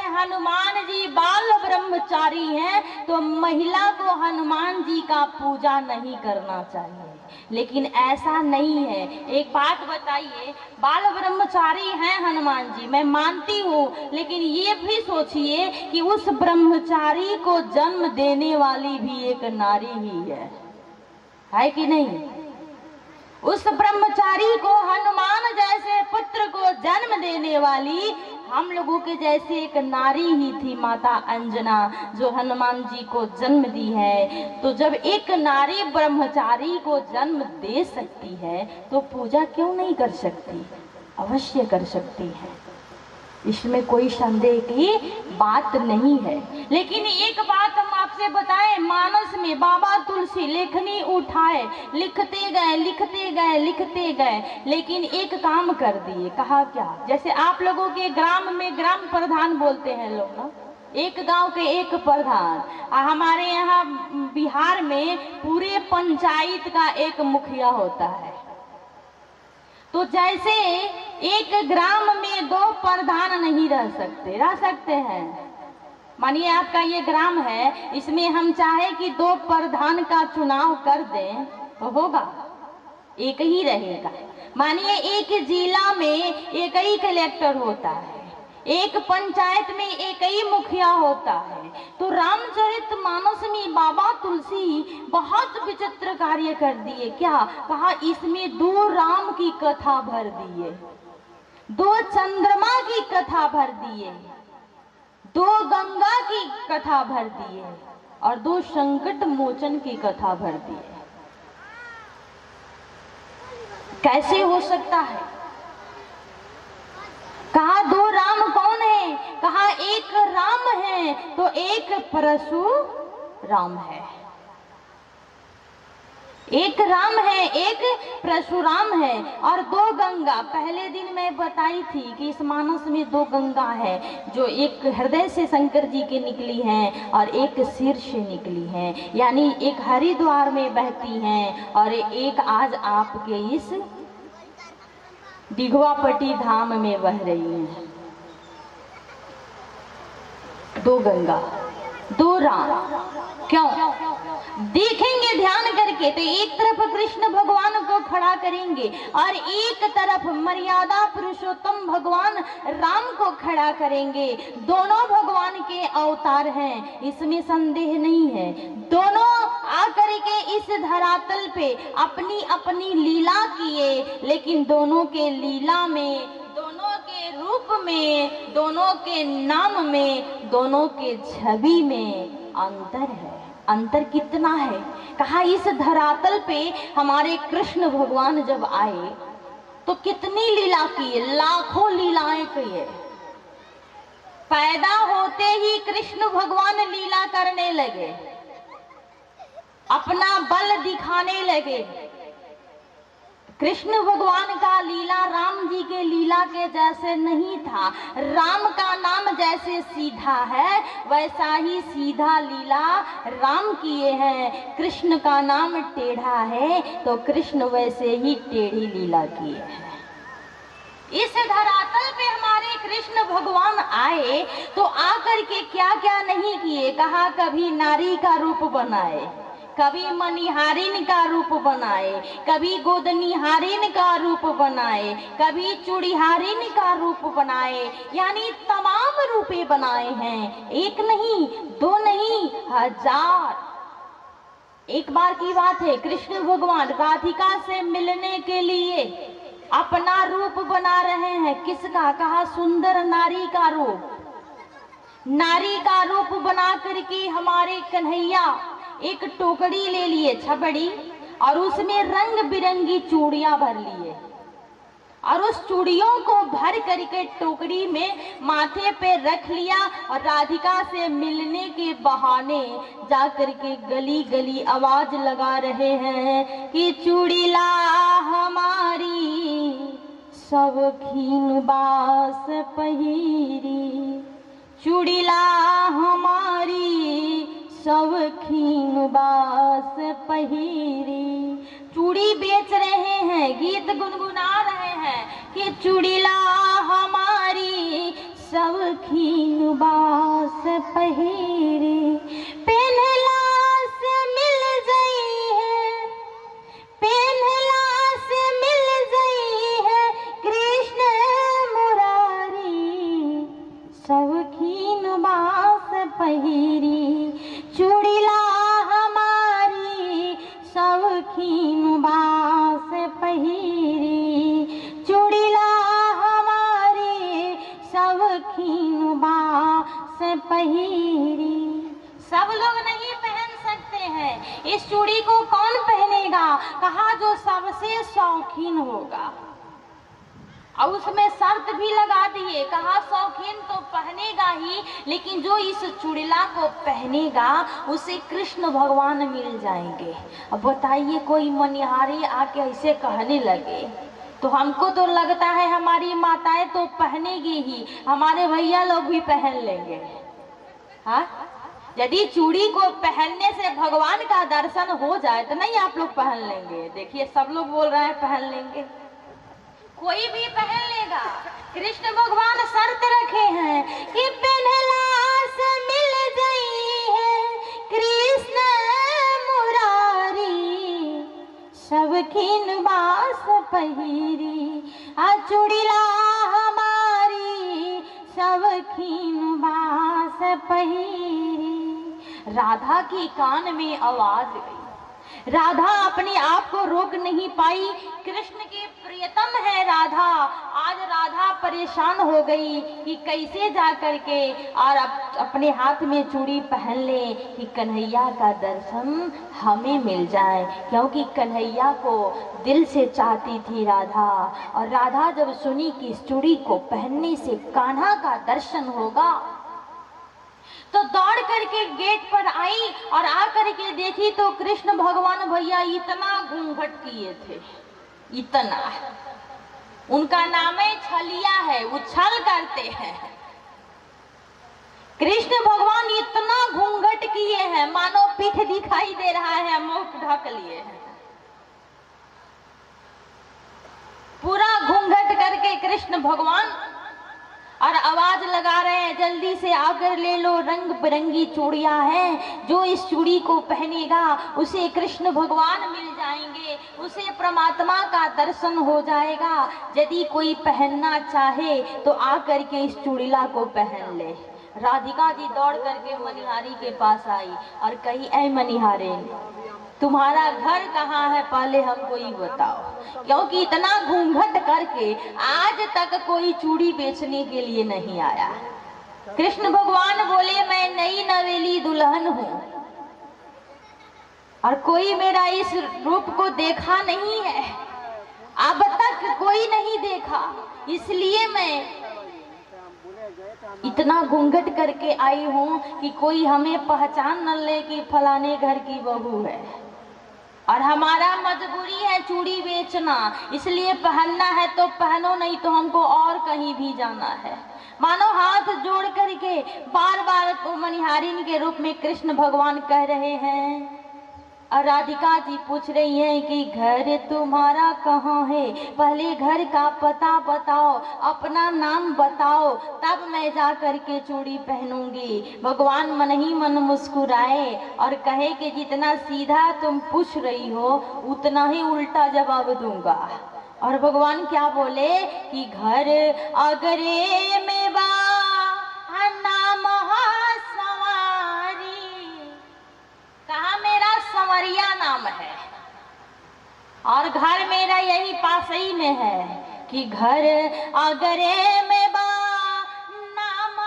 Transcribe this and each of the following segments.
हनुमान जी बाल ब्रह्मचारी हैं, तो महिला को हनुमान जी का पूजा नहीं करना चाहिए। लेकिन ऐसा नहीं है। एक बात बताइए, बाल ब्रह्मचारी हैं हनुमान जी, मैं मानती हूँ, लेकिन ये भी सोचिए कि उस ब्रह्मचारी को जन्म देने वाली भी एक नारी ही है कि नहीं? उस ब्रह्मचारी को, हनुमान जैसे पुत्र को जन्म देने वाली हम लोगों के जैसे एक नारी ही थी, माता अंजना, जो हनुमान जी को जन्म दी है। तो जब एक नारी ब्रह्मचारी को जन्म दे सकती है तो पूजा क्यों नहीं कर सकती? अवश्य कर सकती है, इसमें कोई संदेह की बात नहीं है। लेकिन एक बात हम आपसे बताएं, मानस में बाबा तुलसी लेखनी उठाए, लिखते गए लिखते गए लिखते गए, लेकिन एक काम कर दिए। कहा क्या? जैसे आप लोगों के ग्राम में ग्राम प्रधान बोलते हैं लोग ना, एक गांव के एक प्रधान। हमारे यहाँ बिहार में पूरे पंचायत का एक मुखिया होता है। तो जैसे एक ग्राम में दो प्रधान नहीं रह सकते, रह सकते हैं। मानिए आपका ये ग्राम है, इसमें हम चाहे कि दो प्रधान का चुनाव कर दें तो होगा? एक ही रहेगा। मानिए एक जिला में एक ही कलेक्टर होता है, एक पंचायत में एक ही मुखिया होता है। तो रामचरितमानस में बाबा तुलसी बहुत विचित्र कार्य कर दिए। क्या कहा? इसमें दो राम की कथा भर दिए, दो चंद्रमा की कथा भर दिए, दो गंगा की कथा भर दिए और दो संकट मोचन की कथा भर दिए। कैसे हो सकता है? कहा दो राम कौन है? कहा एक राम है तो एक परशुराम है। एक राम है, एक परशुराम है और दो गंगा। पहले दिन मैं बताई थी कि इस मानस में दो गंगा है, जो एक हृदय से शंकर जी के निकली हैं और एक सिर से निकली हैं, यानी एक हरिद्वार में बहती हैं और एक आज आपके इस दिघवापट्टी धाम में बह रही हैं। दो गंगा, दो राम। क्यों? देखेंगे ध्यान करके तो एक तरफ कृष्ण भगवान को खड़ा करेंगे और एक तरफ मर्यादा पुरुषोत्तम भगवान राम को खड़ा करेंगे। दोनों भगवान के अवतार हैं, इसमें संदेह नहीं है। दोनों आकर के इस धरातल पे अपनी अपनी लीला किए, लेकिन दोनों के लीला में, दोनों के रूप में, दोनों के नाम में, दोनों के छवि में अंतर है। अंतर कितना है? कहा इस धरातल पे हमारे कृष्ण भगवान जब आए तो कितनी लीला किए, लाखों लीलाएं किए। पैदा होते ही कृष्ण भगवान लीला करने लगे, अपना बल दिखाने लगे। कृष्ण भगवान का लीला राम जी के लीला के जैसे नहीं था। राम का नाम जैसे सीधा है, वैसा ही सीधा लीला राम किए हैं। कृष्ण का नाम टेढ़ा है तो कृष्ण वैसे ही टेढ़ी लीला किए हैं। इस धरातल पे हमारे कृष्ण भगवान आए तो आकर के क्या क्या नहीं किए। कहा कभी नारी का रूप बनाए, कभी मनिहारिन का रूप बनाए, कभी गोदनिहारिन का रूप बनाए, कभी चूड़ीहारिन का रूप बनाए, यानी तमाम रूपे बनाए हैं। एक नहीं, दो नहीं, हजार। एक बार की बात है, कृष्ण भगवान राधिका से मिलने के लिए अपना रूप बना रहे हैं। किसका? कहा सुंदर नारी का रूप। नारी का रूप बना करके हमारे कन्हैया एक टोकरी ले लिए, छबड़ी, और उसमें रंग बिरंगी चूड़ियां भर लिए और उस चूड़ियों को भर करके टोकरी में माथे पे रख लिया और राधिका से मिलने के बहाने जा करके गली गली आवाज लगा रहे हैं कि चूड़ीला हमारी शौकीन बास पहिरी, चूड़ीला हमारी शौकीन बास पहिरी। चूड़ी बेच रहे हैं, गीत गुनगुना रहे हैं कि चूड़ीला हमारी शौकीन बास पहिरी, पेन्हला से मिल गई है, पेन्हला से मिल गई है कृष्ण मुरारी, शौकीन बास पहिरी, चूड़िला हमारी शौकीन बास पहिरी, चूड़िला हमारी शौकीन बास पहिरी। सब लोग नहीं पहन सकते हैं, इस चूड़ी को कौन पहनेगा? कहा जो सबसे शौकीन होगा, और उसमें शर्त भी लगा दिए, कहा शौकीन तो पहनेगा ही, लेकिन जो इस चूड़िला को पहनेगा उसे कृष्ण भगवान मिल जाएंगे। अब बताइए, कोई मनिहारी आके ऐसे कहने लगे तो हमको तो लगता है हमारी माताएं तो पहनेगी ही, हमारे भैया लोग भी पहन लेंगे। हाँ, यदि चूड़ी को पहनने से भगवान का दर्शन हो जाए तो नहीं आप लोग पहन लेंगे? देखिए सब लोग बोल रहे हैं पहन लेंगे, कोई भी पहन लेगा। कृष्ण भगवान शर्त रखे हैं कि पेन्हला से मिल गई है कृष्ण मुरारी, शौकीन बास पहिरी, आ चूड़िला हमारी शौकीन बास पहिरी। राधा की कान में आवाज गई, राधा अपने आप को रोक नहीं पाई, कृष्ण की प्रियतम है राधा। आज राधा परेशान हो गई कि कैसे जा करके और अपने हाथ में चूड़ी पहन ले कि कन्हैया का दर्शन हमें मिल जाए, क्योंकि कन्हैया को दिल से चाहती थी राधा। और राधा जब सुनी कि इस चूड़ी को पहनने से कान्हा का दर्शन होगा तो दौड़ करके गेट पर आई और आ करके देखी तो कृष्ण भगवान भैया इतना घूंघट किए थे, इतना। उनका नाम है छलिया है, उछल करते हैं। कृष्ण भगवान इतना घूंघट किए हैं मानो पीठ दिखाई दे रहा है, मुख ढक लिए हैं। पूरा घूंघट करके कृष्ण भगवान और आवाज लगा रहे हैं, जल्दी से आकर ले लो, रंग बिरंगी चूड़ियां हैं, जो इस चूड़ी को पहनेगा उसे कृष्ण भगवान मिल जाएंगे, उसे परमात्मा का दर्शन हो जाएगा। यदि कोई पहनना चाहे तो आकर के इस चूड़िला को पहन ले। राधिका जी दौड़ करके मनिहारी के पास आई और कही, ऐ मनिहारे, तुम्हारा घर कहाँ है, पहले हमको ये बताओ, क्योंकि इतना घूंघट करके आज तक कोई चूड़ी बेचने के लिए नहीं आया। कृष्ण भगवान बोले, मैं नई नवेली दुल्हन हूँ और कोई मेरा इस रूप को देखा नहीं है, अब तक कोई नहीं देखा, इसलिए मैं इतना घूंघट करके आई हूँ कि कोई हमें पहचान न ले कि फलाने घर की बहू है, और हमारा मजबूरी है चूड़ी बेचना, इसलिए पहनना है तो पहनो, नहीं तो हमको और कहीं भी जाना है। मानो हाथ जोड़ करके बार बार को मनिहारिन के रूप में कृष्ण भगवान कह रहे हैं। और राधिका जी पूछ रही हैं कि घर तुम्हारा कहाँ है, पहले घर का पता बताओ, अपना नाम बताओ, तब मैं जा करके चूड़ी पहनूंगी। भगवान मन ही मन मुस्कुराए और कहे कि जितना सीधा तुम पूछ रही हो उतना ही उल्टा जवाब दूंगा। और भगवान क्या बोले कि घर अगरे में बा नाम संवरिया नाम है, और घर मेरा यही पास ही में है कि घर अगरे में बा नाम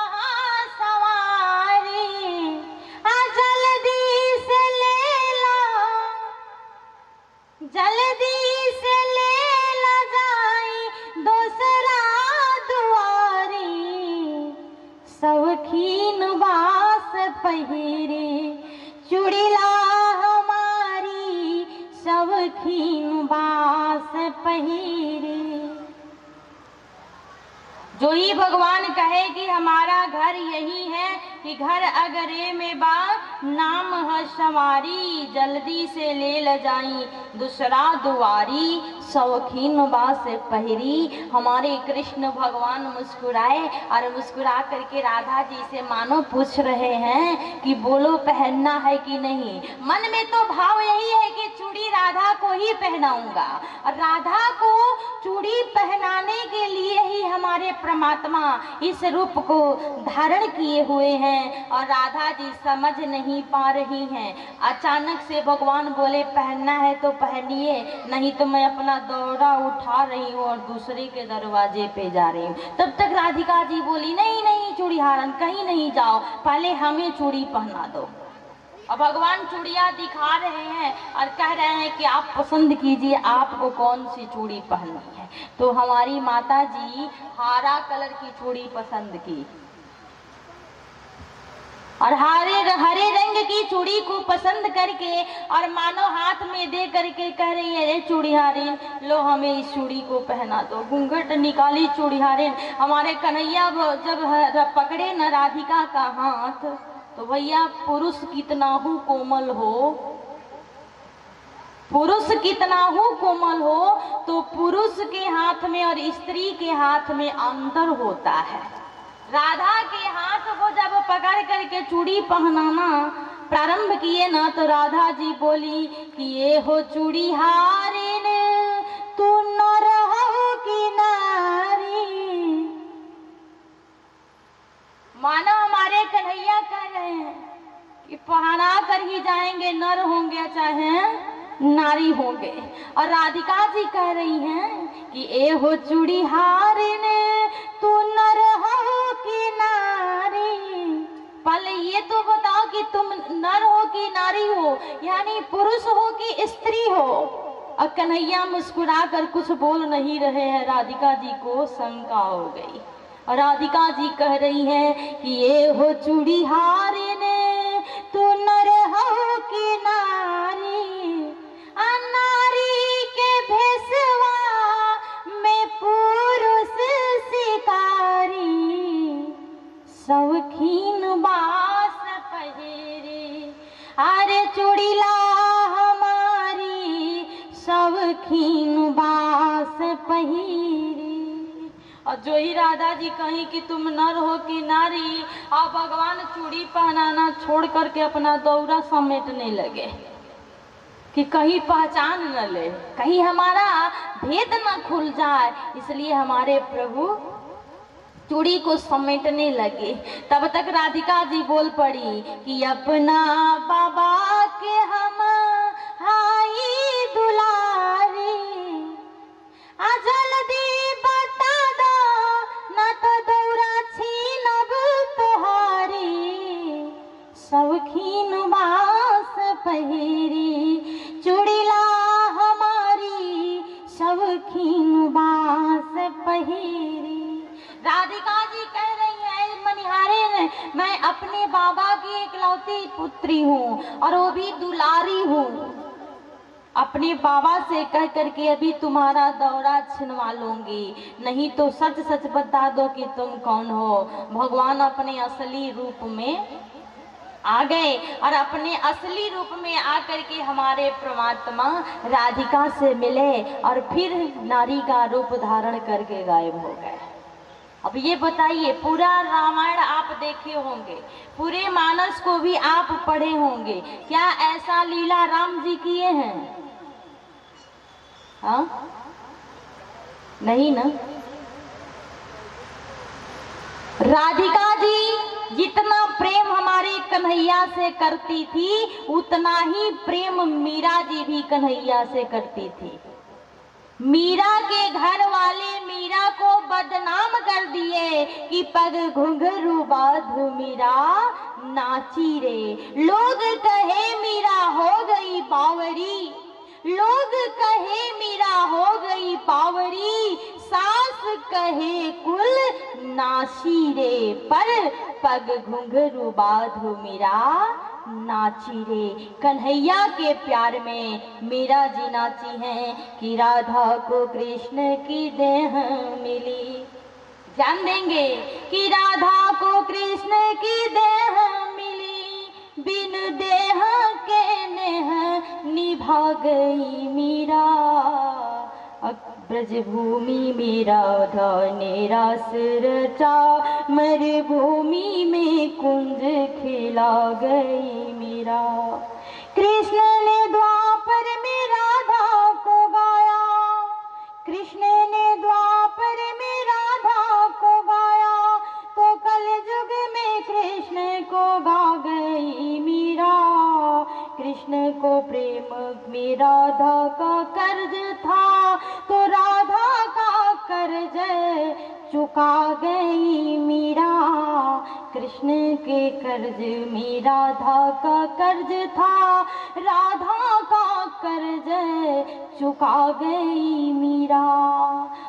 सवारी, जल्दी से ले ला, जल्दी से ले ला जाई दूसरा दुआरी, शौकीन बास पहिरे चूड़िला हमारी शौकीन बास पहिरे। जो ही भगवान कहे कि हमारा घर यही है कि घर अगरे में बा नाम है सवारी, जल्दी से ले ल जाई दूसरा दुआरी, शौकीन बास पहरी। हमारे कृष्ण भगवान मुस्कुराए और मुस्कुरा करके राधा जी से मानो पूछ रहे हैं कि बोलो पहनना है कि नहीं। मन में तो भाव यही है कि चूड़ी राधा को ही पहनाऊंगा, और राधा को चूड़ी पहनाने के लिए ही हमारे परमात्मा इस रूप को धारण किए हुए हैं, और राधा जी समझ नहीं पा रही हैं। अचानक से भगवान बोले पहनना है तो पहनिए, नहीं तो मैं अपना दौरा उठा रही हूँ और दूसरे के दरवाजे पे जा रही हूँ। तब तक राधिका जी बोली नहीं नहीं चूड़ी हारन कहीं नहीं जाओ, पहले हमें चूड़ी पहना दो। और भगवान चूड़ियाँ दिखा रहे हैं और कह रहे हैं कि आप पसंद कीजिए आपको कौन सी चूड़ी पहननी है। तो हमारी माता जी हरा कलर की चूड़ी पसंद की और हरे रंग की चूड़ी को पसंद करके और मानो हाथ में दे करके कह रही है रे चूड़ीहारिन लो हमें इस चूड़ी को पहना दो। घूंघट निकाली चूड़ीहारिन। हमारे कन्हैया जब पकड़े न राधिका का हाथ तो भैया पुरुष कितना ही कोमल हो, पुरुष कितना ही कोमल हो तो पुरुष के हाथ में और स्त्री के हाथ में अंतर होता है। राधा के हाथ को जब पकड़ करके चूड़ी पहनाना प्रारंभ किए ना तो राधा जी बोली कि ये हो चूड़ी हारिन तू नर हो कि नारी। मानो हमारे कन्हैया कह रहे हैं कि पहना कर ही जाएंगे, नर होंगे चाहे नारी होंगे। और राधिका जी कह रही हैं कि ए हो चूड़ी हारिन तू नर हो कि नारी। पहले ये तो बताओ कि तुम नर हो कि नारी हो, यानी पुरुष हो कि स्त्री हो। और कन्हैया मुस्कुरा कर कुछ बोल नहीं रहे हैं। राधिका जी को शंका हो गई और राधिका जी कह रही हैं कि ये हो चूड़ी हारिन तू नर हो कि नारी। नारी के भेसवा में पुरुष शिकारी शौकीन बास पहिरे। अरे चूड़ीला हमारी शौकीन बास पहिरे। और जो ही राधा जी कहीं कि तुम नर हो कि नारी, और भगवान चूड़ी पहनाना छोड़ करके अपना दौरा समेटने लगे कि कहीं पहचान न ले, कहीं हमारा भेद न खुल जाए। इसलिए हमारे प्रभु चूड़ी को समेटने लगे। तब तक राधिका जी बोल पड़ी कि अपना बाबा के हम हाई दुलारी जल्दी बता दो न तो दौरा छीनब तोहारी। शौकीन बास पहिरी चूड़ीला हमारी शौकीन बास पहिरी। राधिका जी कह रही है मनिहारे ने मैं अपने बाबा की इकलौती पुत्री हूँ और वो भी दुलारी हूँ। अपने बाबा से कह करके अभी तुम्हारा दौरा छिनवा लूंगी, नहीं तो सच सच बता दो कि तुम कौन हो। भगवान अपने असली रूप में आ गए और अपने असली रूप में आकर के हमारे परमात्मा राधिका से मिले और फिर नारी का रूप धारण करके गायब हो गए। अब ये बताइए पूरा रामायण आप देखे होंगे, पूरे मानस को भी आप पढ़े होंगे, क्या ऐसा लीला राम जी किए हैं? हाँ नहीं ना। राधिका जी जितना प्रेम हमारे कन्हैया से करती थी उतना ही प्रेम मीरा जी भी कन्हैया से करती थी। मीरा के घर वाले मीरा को बदनाम कर दिए कि पग घुंघरू बांधू मीरा नाची रे। लोग कहे मीरा हो गई बावरी, लोग कहे मीरा हो गई बावरी, सास कहे कुल नाची रे। पर पग घुंघरू बांधू मीरा नाची रे। कन्हैया के प्यार में मीरा जी नाची हैं कि राधा को कृष्ण की देह मिली। जान देंगे कि राधा को कृष्ण की देह मिली, बिन देह के नेह निभा गई मीरा। ब्रजभूमि में राधा ने रास रचा, मरुभूमि में कुंज खिला गई मीरा। कृष्ण ने द्वापर में राधा को गाया, कृष्ण ने द्वापर में राधा को गाया, तो कलयुग में कृष्ण को गा गई मीरा। कृष्ण को प्रेम में राधा का कर्ज था, तो राधा का कर्ज चुका गई मीरा। कृष्ण के कर्ज में राधा का कर्ज था, राधा का कर्ज चुका गई मीरा।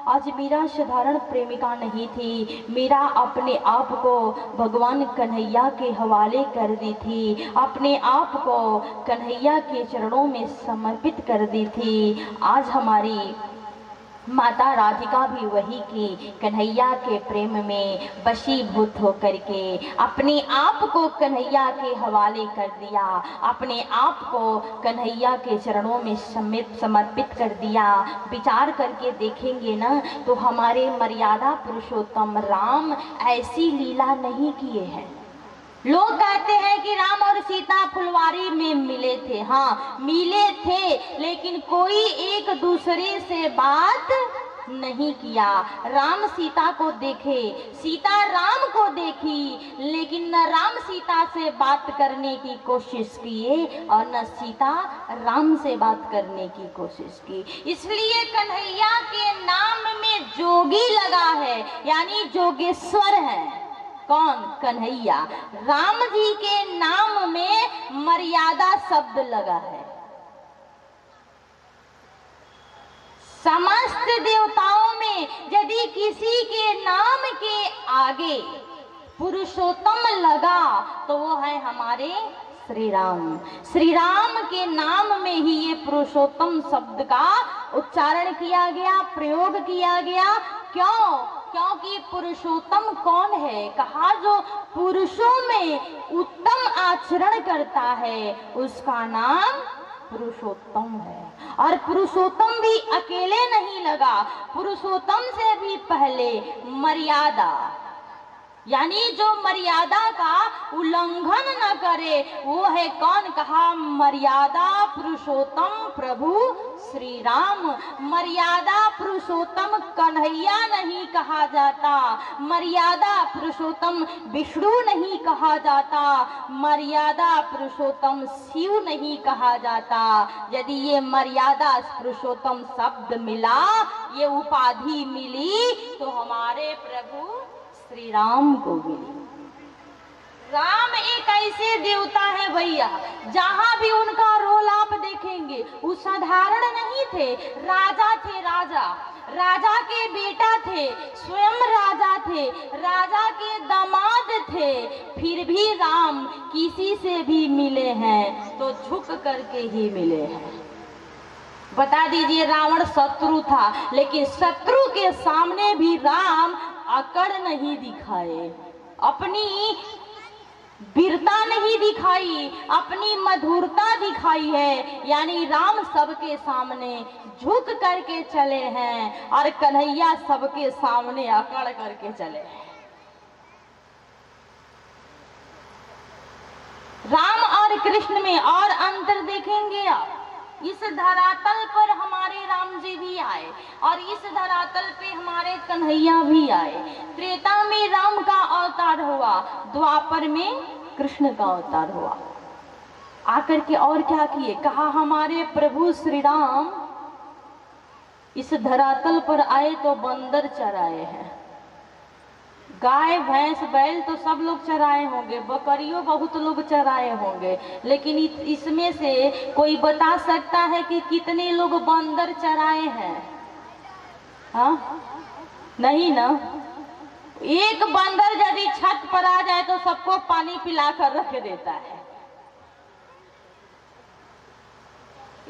आज मीरा साधारण प्रेमिका नहीं थी, मीरा अपने आप को भगवान कन्हैया के हवाले कर दी थी, अपने आप को कन्हैया के चरणों में समर्पित कर दी थी। आज हमारी माता राधिका भी वही की, कन्हैया के प्रेम में वशीभूत होकर के अपने आप को कन्हैया के हवाले कर दिया, अपने आप को कन्हैया के चरणों में समर्पित कर दिया। विचार करके देखेंगे ना तो हमारे मर्यादा पुरुषोत्तम राम ऐसी लीला नहीं किए हैं। लोग कहते हैं कि राम और सीता फुलवारी में मिले थे, हाँ मिले थे, लेकिन कोई एक दूसरे से बात नहीं किया। राम सीता को देखे, सीता राम को देखी, लेकिन न राम सीता से बात करने की कोशिश किए और न सीता राम से बात करने की कोशिश की। इसलिए कन्हैया के नाम में जोगी लगा है, यानी जोगेश्वर है। कौन? कन्हैया। राम जी के नाम में मर्यादा शब्द लगा है। समस्त देवताओं में यदि किसी के नाम के आगे पुरुषोत्तम लगा तो वो है हमारे श्री राम। श्री राम के नाम में ही ये पुरुषोत्तम शब्द का उच्चारण किया गया, प्रयोग किया गया। क्यों? क्योंकि पुरुषोत्तम कौन है? कहा जो पुरुषों में उत्तम आचरण करता है उसका नाम पुरुषोत्तम है। और पुरुषोत्तम भी अकेले नहीं लगा, पुरुषोत्तम से भी पहले मर्यादा, यानी जो मर्यादा का उल्लंघन न करे वो है कौन? कहा मर्यादा पुरुषोत्तम प्रभु श्री राम। मर्यादा पुरुषोत्तम कन्हैया नहीं कहा जाता, मर्यादा पुरुषोत्तम विष्णु नहीं कहा जाता, मर्यादा पुरुषोत्तम शिव नहीं कहा जाता। यदि ये मर्यादा पुरुषोत्तम शब्द मिला, ये उपाधि मिली तो हमारे प्रभु श्री राम को मिली। राम एक ऐसे देवता है भैया, जहां भी उनका रोल आप देखेंगे वो साधारण नहीं थे। राजा थे, राजा के बेटा थे, स्वयं राजा थे, राजा के दामाद थे, फिर भी राम किसी से भी मिले हैं तो झुक करके ही मिले हैं। बता दीजिए, रावण शत्रु था, लेकिन शत्रु के सामने भी राम अकड़ नहीं दिखाए, अपनी वीरता नहीं दिखाई, अपनी मधुरता दिखाई है। यानी राम सबके सामने झुक करके चले हैं और कन्हैया सबके सामने अकड़ करके चले हैं। राम और कृष्ण में और अंतर देखेंगे आप। इस धरातल पर हमारे राम जी भी आए और इस धरातल पे हमारे कन्हैया भी आए। त्रेता में राम का अवतार हुआ, द्वापर में कृष्ण का अवतार हुआ। आकर के और क्या किए? कहा हमारे प्रभु श्री राम इस धरातल पर आए तो बंदर चराए हैं। गाय भैंस बैल तो सब लोग चराए होंगे, बकरियों बहुत लोग चराए होंगे, लेकिन इसमें से कोई बता सकता है कि कितने लोग बंदर चराए हैं? हाँ, नहीं ना। एक बंदर यदि छत पर आ जाए तो सबको पानी पिलाकर रख देता है।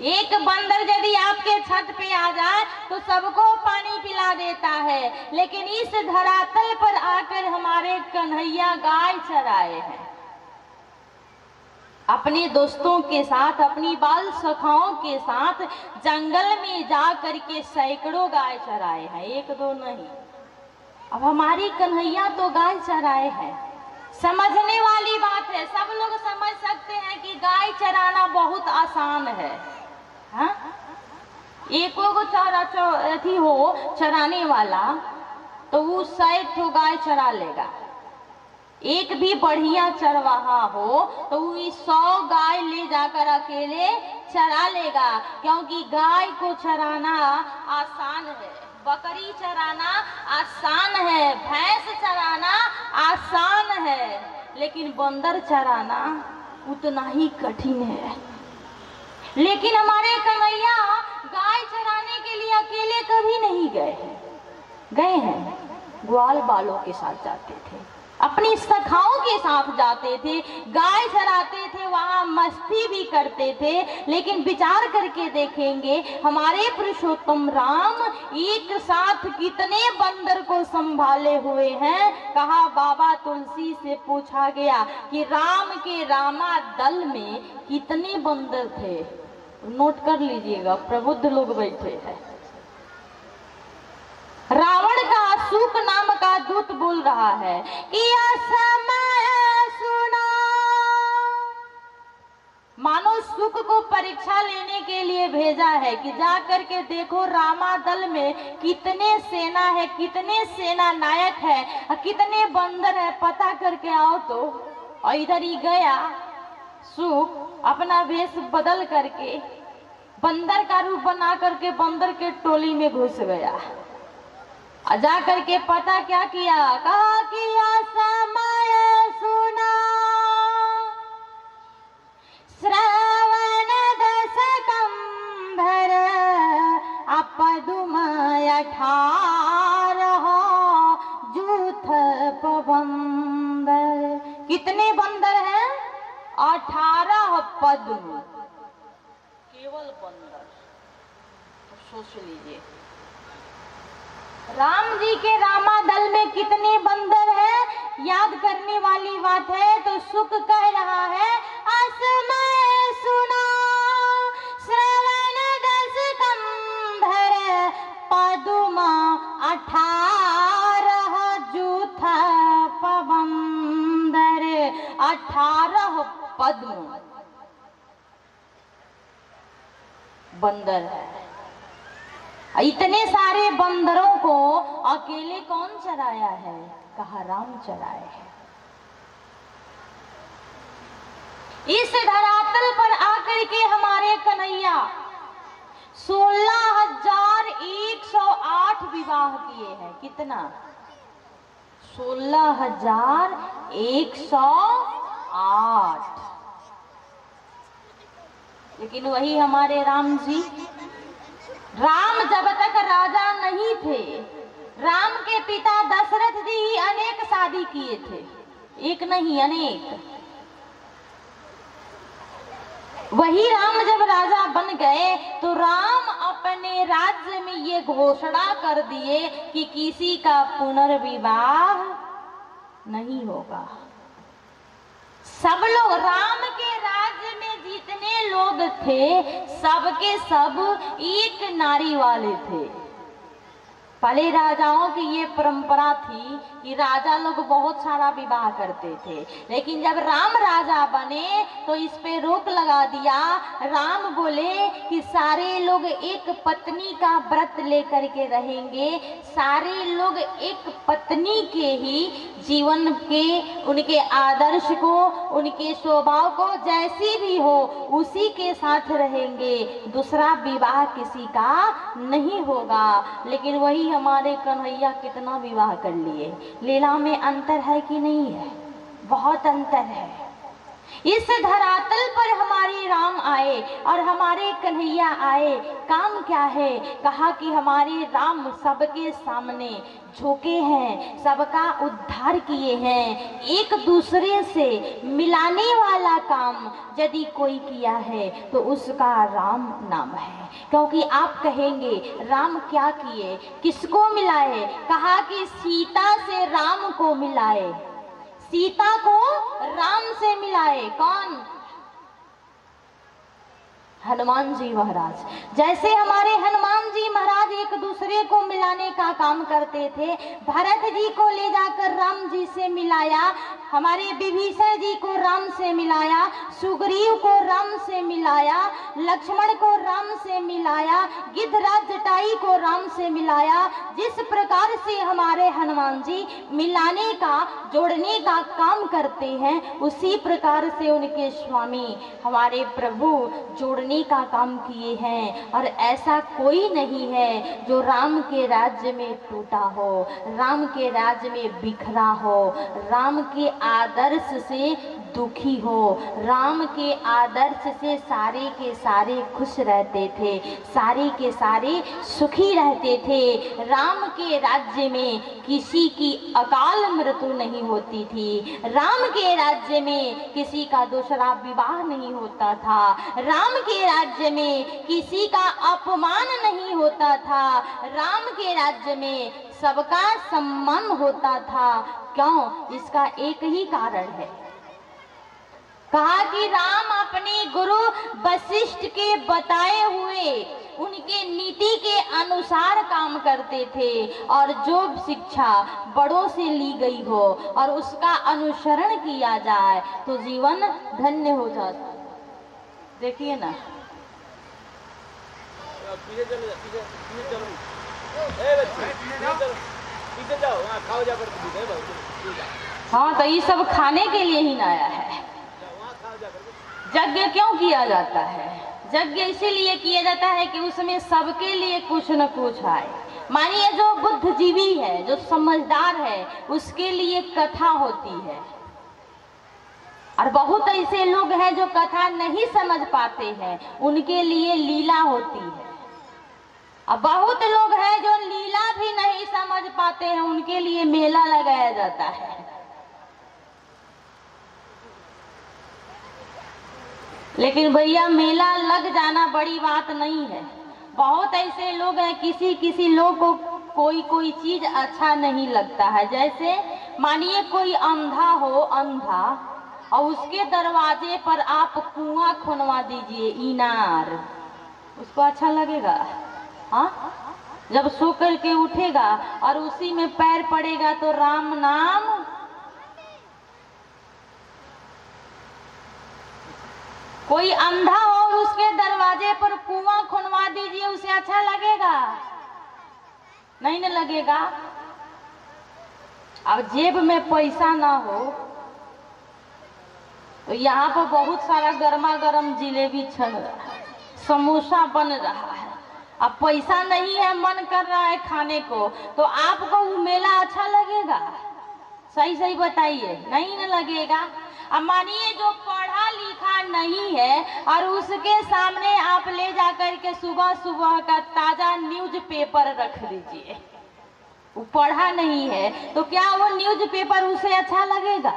एक बंदर यदि आपके छत पे आ जाए तो सबको पानी पिला देता है, लेकिन इस धरातल पर आकर हमारे कन्हैया गाय चराए हैं। अपने दोस्तों के साथ, अपनी बाल सखाओं के साथ जंगल में जा करके सैकड़ों गाय चराए हैं, एक दो नहीं। अब हमारी कन्हैया तो गाय चराए हैं। समझने वाली बात है, सब लोग समझ सकते हैं कि गाय चराना बहुत आसान है। हाँ? एको को अथी हो चराने वाला तो वो 100 गाय चरा लेगा। एक भी बढ़िया चरवाहा हो तो वो 100 गाय ले जाकर अकेले चरा लेगा, क्योंकि गाय को चराना आसान है, बकरी चराना आसान है, भैंस चराना आसान है, लेकिन बंदर चराना उतना ही कठिन है। लेकिन हमारे कन्हैया गाय चराने के लिए अकेले कभी नहीं गए हैं, ग्वाल बालों के साथ जाते थे, अपनी सखाओं के साथ जाते थे, गाय चराते थे, वहां मस्ती भी करते थे। लेकिन विचार करके देखेंगे हमारे पुरुषोत्तम राम एक साथ कितने बंदर को संभाले हुए हैं। कहा, बाबा तुलसी से पूछा गया कि राम के रामा दल में कितने बंदर थे। नोट कर लीजिएगा, प्रबुद्ध लोग बैठे हैं। रावण का सुक नाम का दूत बोल रहा है कि समय सुना, मानो सुक को परीक्षा लेने के लिए भेजा है कि जा करके देखो रामा दल में कितने सेना है, कितने सेना नायक है, कितने बंदर है, पता करके आओ तो। और इधर ही गया सुक, अपना वेश बदल करके बंदर का रूप बना करके बंदर के टोली में घुस गया। जा करके पता क्या किया, कहा किया समय सुना, श्रवण दस कंधर अपदुम 18 जूथ बंदर। कितने बंदर हैं? 18 पद्म, केवल बंदर। तो सोच लीजिए राम जी के रामा दल में कितने बंदर हैं, याद करने वाली बात है। तो सुक कह रहा है, असमय सुना, श्रवण दस कंधर पदुम 18 जूथ बंदर। 18 पद्म बंदर है। इतने सारे बंदरों को अकेले कौन चराया है? कहा, राम चराए हैं। इस धरातल पर आकर के हमारे कन्हैया 16,108 विवाह किए हैं। कितना? 16,108। लेकिन वही हमारे राम जी, राम जब तक राजा नहीं थे, राम के पिता दशरथ जी ही अनेक शादी किए थे, एक नहीं अनेक। वही राम जब राजा बन गए तो राम अपने राज्य में ये घोषणा कर दिए कि किसी का पुनर्विवाह नहीं होगा। सब लोग राम के राज्य में जितने लोग थे सबके सब एक नारी वाले थे। पहले राजाओं की ये परंपरा थी कि राजा लोग बहुत सारा विवाह करते थे, लेकिन जब राम राजा बने तो इस पे रोक लगा दिया। राम बोले कि सारे लोग एक पत्नी का व्रत लेकर के रहेंगे, सारे लोग एक पत्नी के ही जीवन के, उनके आदर्श को, उनके स्वभाव को जैसी भी हो उसी के साथ रहेंगे, दूसरा विवाह किसी का नहीं होगा। लेकिन वही हमारे कन्हैया कितना विवाह कर लिए। लीला में अंतर है कि नहीं है? बहुत अंतर है। इस धरातल पर हमारे राम आए और हमारे कन्हैया आए, काम क्या है? कहा कि हमारे राम सबके सामने झुके हैं, सबका उद्धार किए हैं। एक दूसरे से मिलाने वाला काम यदि कोई किया है तो उसका राम नाम है। क्योंकि आप कहेंगे राम क्या किए, किसको मिलाए? कहा कि सीता से राम को मिलाए, सीता को राम से मिलाए। कौन? हनुमान जी महाराज, जैसे हमारे हनुमान जी महाराज एक दूसरे को मिलाने का काम करते थे। भरत जी को ले जाकर राम जी से मिलाया, हमारे विभीषण जी को राम से मिलाया, सुग्रीव को राम से मिलाया, लक्ष्मण को राम से मिलाया, गिद्धराज जटाई को राम से मिलाया। जिस प्रकार से हमारे हनुमान जी मिलाने का, जोड़ने का काम करते हैं, उसी प्रकार से उनके स्वामी हमारे प्रभु जोड़ने का काम किए हैं। और ऐसा कोई नहीं है जो राम के राज्य में टूटा हो, राम के राज्य में बिखरा हो, राम के आदर्श से दुखी हो। राम के आदर्श से सारे के सारे खुश रहते थे, सारे के सारे सुखी रहते थे। राम के राज्य में किसी की अकाल मृत्यु नहीं होती थी, राम के राज्य में किसी का दूसरा विवाह नहीं होता था, राम के राज्य में किसी का अपमान नहीं होता था, राम के राज्य में सबका सम्मान होता था। क्यों? इसका एक ही कारण है। कहा कि राम अपने गुरु वशिष्ठ के बताए हुए उनके नीति के अनुसार काम करते थे, और जो शिक्षा बड़ों से ली गई हो और उसका अनुसरण किया जाए तो जीवन धन्य हो जाता। देखिए ना, पीछे चलो, पीछे जाओ, खाओ जा कर। हाँ, तो ये सब खाने के लिए ही ना आया है। यज्ञ क्यों किया जाता है? यज्ञ इसीलिए किया जाता है कि उसमें सबके लिए कुछ न कुछ आए। मानिए जो बुद्धिजीवी है, जो समझदार है, उसके लिए कथा होती है, और बहुत ऐसे लोग हैं जो कथा नहीं समझ पाते हैं, उनके लिए लीला होती है। और बहुत लोग हैं जो लीला भी नहीं समझ पाते हैं, उनके लिए मेला लगाया जाता है। लेकिन भैया, मेला लग जाना बड़ी बात नहीं है। बहुत ऐसे लोग हैं, किसी लोग को कोई चीज अच्छा नहीं लगता है। जैसे मानिए कोई अंधा हो, अंधा, और उसके दरवाजे पर आप कुआं खुनवा दीजिए, इनार, उसको अच्छा लगेगा? हाँ, जब सो करके उठेगा और उसी में पैर पड़ेगा तो राम नाम। कोई अंधा हो और उसके दरवाजे पर कुआं खुनवा दीजिए, उसे अच्छा लगेगा? नहीं न लगेगा। अब जेब में पैसा ना हो तो यहाँ पर बहुत सारा गर्मा गर्म जिलेबी छन रहा है, समोसा बन रहा है, अब पैसा नहीं है, मन कर रहा है खाने को, तो आपको वो मेला अच्छा लगेगा? सही सही बताइए, नहीं न लगेगा। अब मानिए जो पढ़ा लिखा नहीं है और उसके सामने आप ले जाकर के सुबह सुबह का ताजा न्यूज़पेपर रख दीजिए, वो पढ़ा नहीं है, तो क्या वो न्यूज़पेपर उसे अच्छा लगेगा?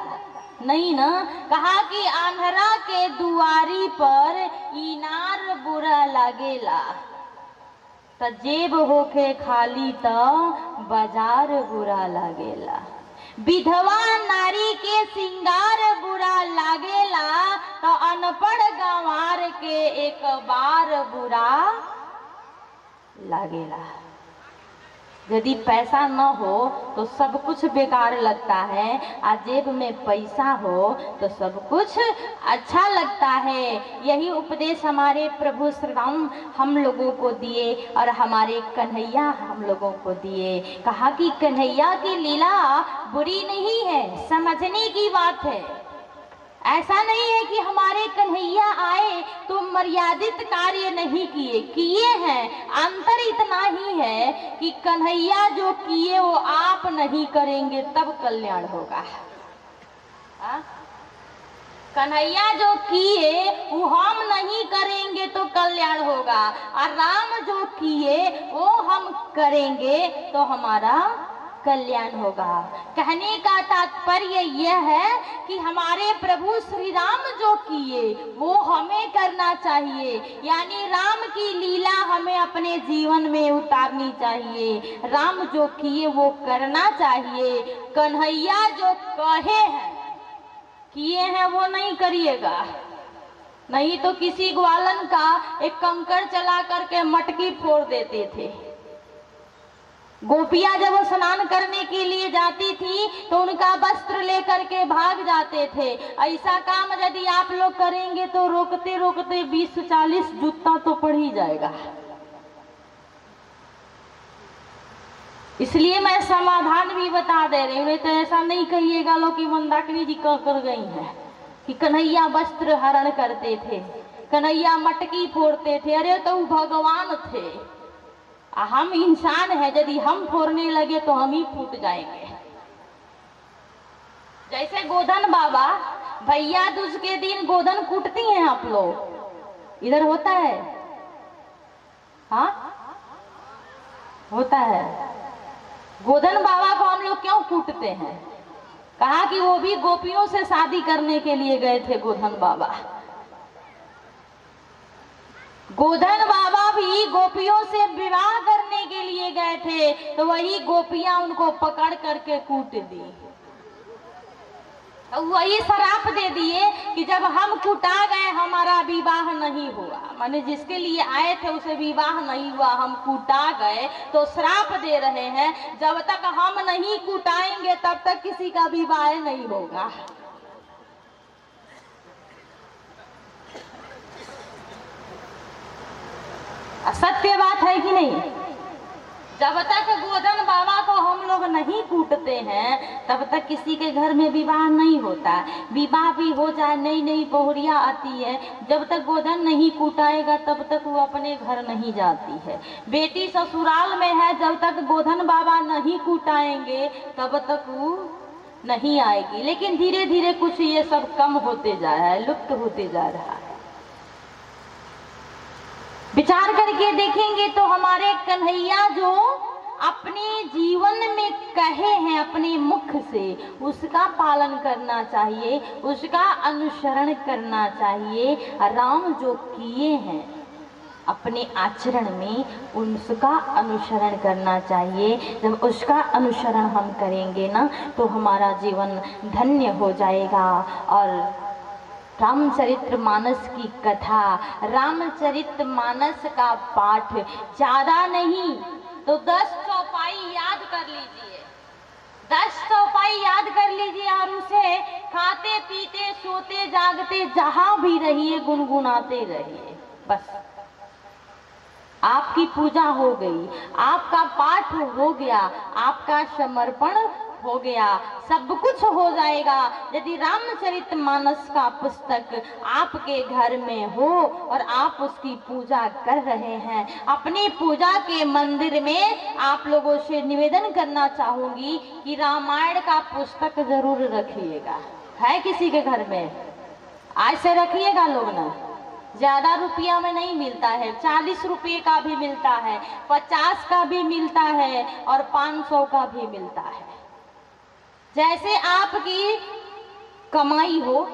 नहीं ना। कहा कि आंधरा के दुआरी पर इनार बुरा लागेला, त जेब होके खाली त बाजार बुरा लागेला। विधवा नारी के सिंगार बुरा लागेला, तो अनपढ़ गंवार के एक बार बुरा लागेला। यदि पैसा न हो तो सब कुछ बेकार लगता है, और जेब में पैसा हो तो सब कुछ अच्छा लगता है। यही उपदेश हमारे प्रभु श्री राम हम लोगों को दिए और हमारे कन्हैया हम लोगों को दिए। कहा कि कन्हैया की लीला बुरी नहीं है, समझने की बात है। ऐसा नहीं है कि हमारे कन्हैया आए तो मर्यादित कार्य नहीं किए हैं। अंतर इतना ही है कि कन्हैया जो किए वो आप नहीं करेंगे तब कल्याण होगा। कन्हैया जो किए वो हम नहीं करेंगे तो कल्याण होगा, और राम जो किए वो हम करेंगे तो हमारा कल्याण होगा। कहने का तात्पर्य यह है कि हमारे प्रभु श्री राम जो किए वो हमें करना चाहिए, यानी राम की लीला हमें अपने जीवन में उतारनी चाहिए। राम जो किए वो करना चाहिए। कन्हैया जो कहे हैं किए हैं वो नहीं करिएगा, नहीं तो किसी ग्वालन का एक कंकड़ चला करके मटकी फोड़ देते थे। गोपियां जब स्नान करने के लिए जाती थी तो उनका वस्त्र लेकर के भाग जाते थे। ऐसा काम यदि आप लोग करेंगे तो रोकते रोकते 20-40 जूता तो पड़ ही जाएगा। इसलिए मैं समाधान भी बता दे रही हूँ, नहीं तो ऐसा नहीं कहिएगा लोग कि मंदाकिनी जी कह कर गई है कि कन्हैया वस्त्र हरण करते थे, कन्हैया मटकी फोड़ते थे। अरे तो वो भगवान थे, हम इंसान हैं, यदि हम फोड़ने लगे तो हम ही फूट जाएंगे। जैसे गोधन बाबा भैया दूज के दिन गोधन कूटती हैं आप लोग, इधर होता है? हाँ होता है। गोधन बाबा को हम लोग क्यों कूटते हैं? कहा कि वो भी गोपियों से शादी करने के लिए गए थे। गोधन बाबा भी गोपियों से विवाह करने के लिए गए थे, तो वही गोपियां उनको पकड़ करके कूट दी। वही श्राप दे दिए कि जब हम कुटा गए हमारा विवाह नहीं हुआ, माने जिसके लिए आए थे उसे विवाह नहीं हुआ, हम कुटा गए तो श्राप दे रहे हैं जब तक हम नहीं कुटाएंगे तब तक किसी का विवाह नहीं होगा। सत्य बात है कि नहीं? जब तक गोधन बाबा को हम लोग नहीं कूटते हैं तब तक किसी के घर में विवाह नहीं होता। विवाह भी हो जाए, नई नई बहुरिया आती है, जब तक गोधन नहीं कूटाएगा तब तक वो अपने घर नहीं जाती है। बेटी ससुराल में है, जब तक गोधन बाबा नहीं कूटाएंगे तब तक वो नहीं आएगी। लेकिन धीरे धीरे कुछ ये सब कम होते जा रहा है, लुप्त होते जा रहा है। विचार करके देखेंगे तो हमारे कन्हैया जो अपने जीवन में कहे हैं अपने मुख से, उसका पालन करना चाहिए, उसका अनुसरण करना चाहिए। राम जो किए हैं अपने आचरण में उसका अनुसरण करना चाहिए। जब उसका अनुसरण हम करेंगे ना तो हमारा जीवन धन्य हो जाएगा। और रामचरितमानस की कथा, रामचरितमानस का पाठ ज्यादा नहीं तो 10 चौपाई याद कर लीजिए, 10 चौपाई याद कर लीजिए और उसे खाते पीते सोते जागते जहां भी रहिए गुनगुनाते रहिए। बस आपकी पूजा हो गई, आपका पाठ हो गया, आपका समर्पण हो गया, सब कुछ हो जाएगा। यदि रामचरितमानस का पुस्तक आपके घर में हो और आप उसकी पूजा कर रहे हैं, अपनी पूजा के मंदिर में आप लोगों से निवेदन करना चाहूंगी कि रामायण का पुस्तक जरूर रखिएगा। है किसी के घर में? आज से रखिएगा लोग ना। ज्यादा रुपया में नहीं मिलता है, 40 रुपये का भी मिलता है, 50 का भी मिलता है और 500 का भी मिलता है। जैसे आपकी कमाई हो,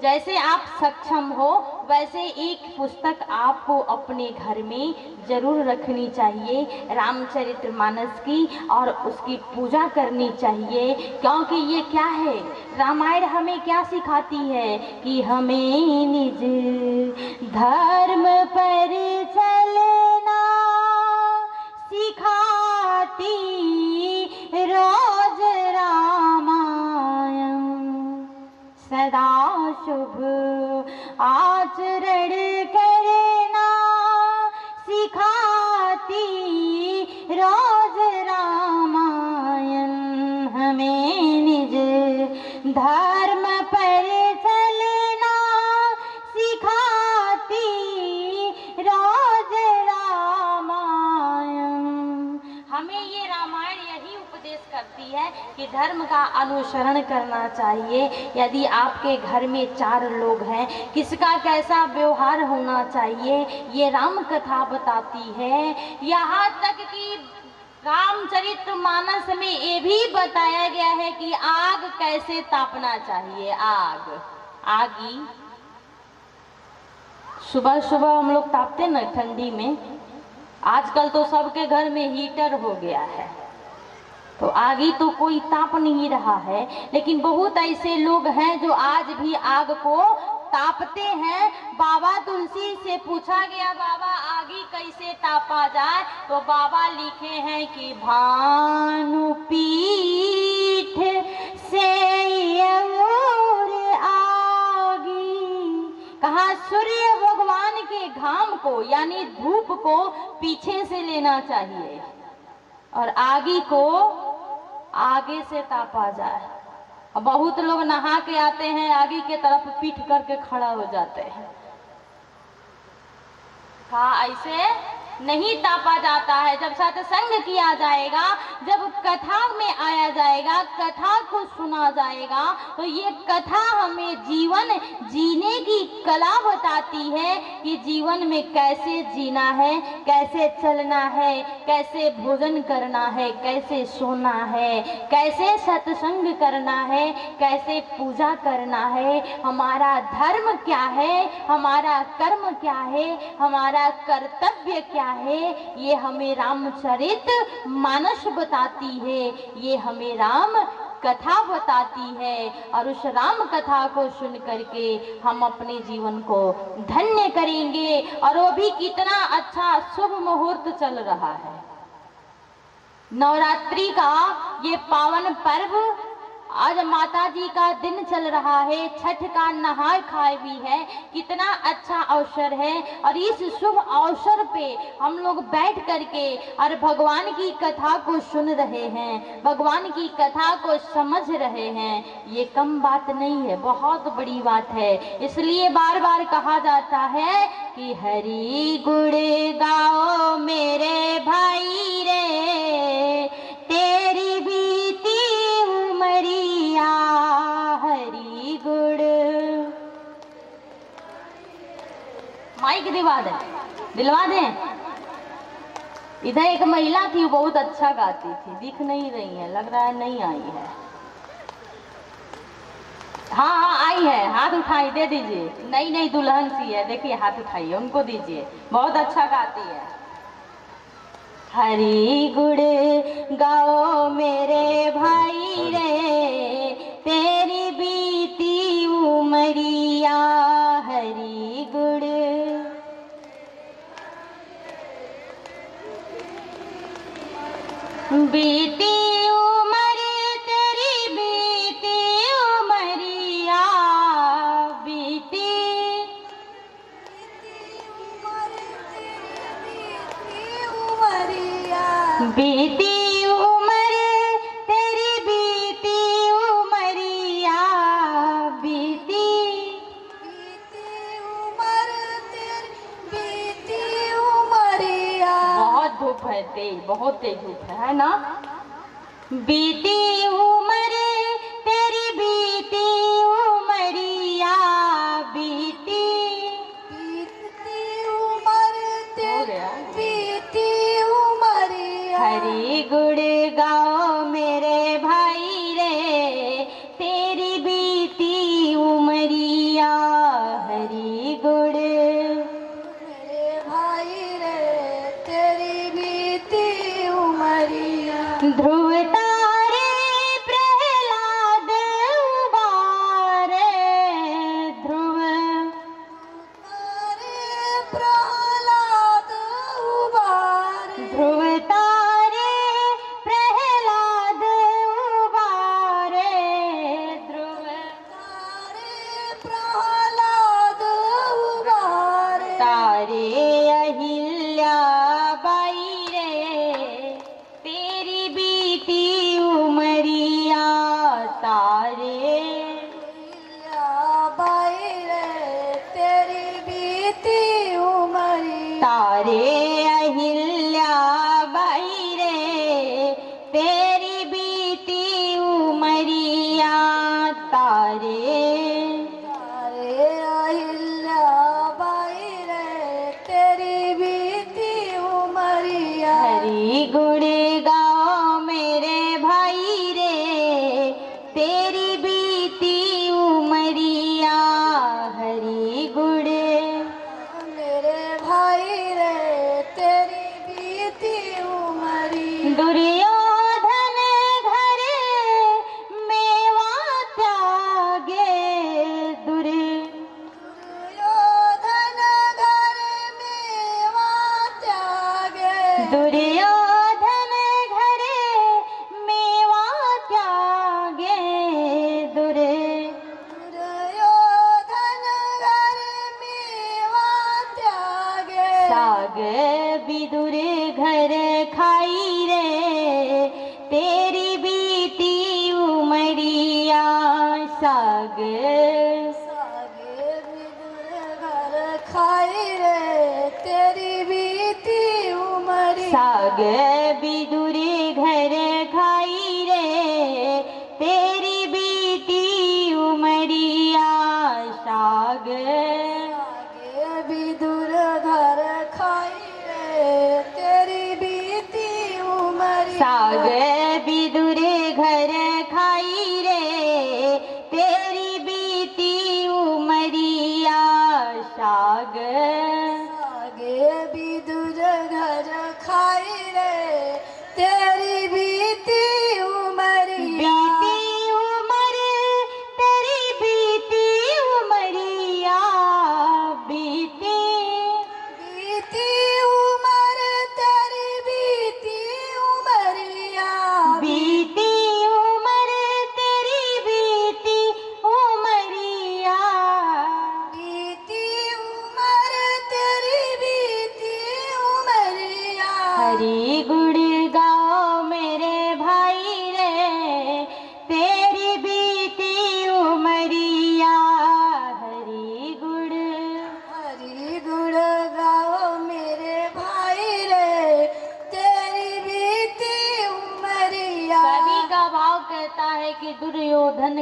जैसे आप सक्षम हो, वैसे एक पुस्तक आपको अपने घर में जरूर रखनी चाहिए रामचरितमानस की, और उसकी पूजा करनी चाहिए। क्योंकि ये क्या है, रामायण हमें क्या सिखाती है कि हमें निज धर्म पर चलना सिखाती रोज रामायण, सदा शुभ आचरण करना सिखाती रोज रामायण, हमें निज धर्म पर चलना सिखाती रोज रामायण। हमें ये रामायण यही उपदेश करती है कि धर्म का अनुसरण करना चाहिए। यदि आपके घर में 4 लोग हैं, किसका कैसा व्यवहार होना चाहिए ये राम कथा बताती है। यहाँ तक कि रामचरितमानस में ये भी बताया गया है कि आग कैसे तापना चाहिए। आगी सुबह सुबह हम लोग तापते ना ठंडी में, आजकल तो सबके घर में हीटर हो गया है तो आगी तो कोई ताप नहीं रहा है। लेकिन बहुत ऐसे लोग हैं जो आज भी आग को तापते हैं। बाबा तुलसी से पूछा गया, बाबा आगी कैसे तापा जाए? तो बाबा लिखे हैं कि भानु पीठ से कहा सूर्य भगवान के घाम को यानी धूप को पीछे से लेना चाहिए और आगी को आगे से तापा जाए। बहुत लोग नहा के आते हैं, आगे के तरफ पीठ करके खड़ा हो जाते हैं। कहा ऐसे नहीं तापा जाता है। जब सत्संग किया जाएगा, जब कथा में आया जाएगा, कथा को सुना जाएगा, तो ये कथा हमें जीवन जीने की कला बताती है कि जीवन में कैसे जीना है, कैसे चलना है, कैसे भोजन करना है, कैसे सोना है, कैसे सत्संग करना है, कैसे पूजा करना है, हमारा धर्म क्या है, हमारा कर्म क्या है, हमारा कर्तव्य क्या है, ये हमें रामचरित मानस बताती है, ये हमें राम कथा बताती है। और उस राम कथा को सुन करके हम अपने जीवन को धन्य करेंगे। और वो भी कितना अच्छा शुभ मुहूर्त चल रहा है, नवरात्रि का ये पावन पर्व। आज माता जी का दिन चल रहा है, छठ का नहाय खाए भी है, कितना अच्छा अवसर है। और इस शुभ अवसर पे हम लोग बैठ करके और भगवान की कथा को सुन रहे हैं, भगवान की कथा को समझ रहे हैं, ये कम बात नहीं है, बहुत बड़ी बात है। इसलिए बार बार कहा जाता है कि हरि गुण गाओ मेरे भाई रे, तेरी बीती उमरिया हरि गुण। माइक दिलवा दें। इधर एक महिला थी, वो बहुत अच्छा गाती थी, दिख नहीं रही है, लग रहा है नहीं आई है। हाँ आई है, हाथ उठाई, दे दीजिए। नई दुल्हन सी है, देखिए हाथ उठाइए, उनको दीजिए, बहुत अच्छा गाती है। हरि गुण गाओ मेरे भाई रे, तेरी बीती उमरिया हरि गुण। बीती उमर तेरी बीती उमरिया, बीती बीती उमर तेरी बीती उमरिया, बीती उमर तेरी बीती उमरिया। बहुत धूप है, तेज, बहुत तेज धूप है ना। बीती उमर तेरी बीती उमरिया, बीती उमर तेरी बीती उमरिया। हरि गुण गाओ मेरे भाई रे, तेरी बीती उमरिया हरि गुण। मेरे भाई रे, तेरी बीती उमरिया। ध्रुव तारे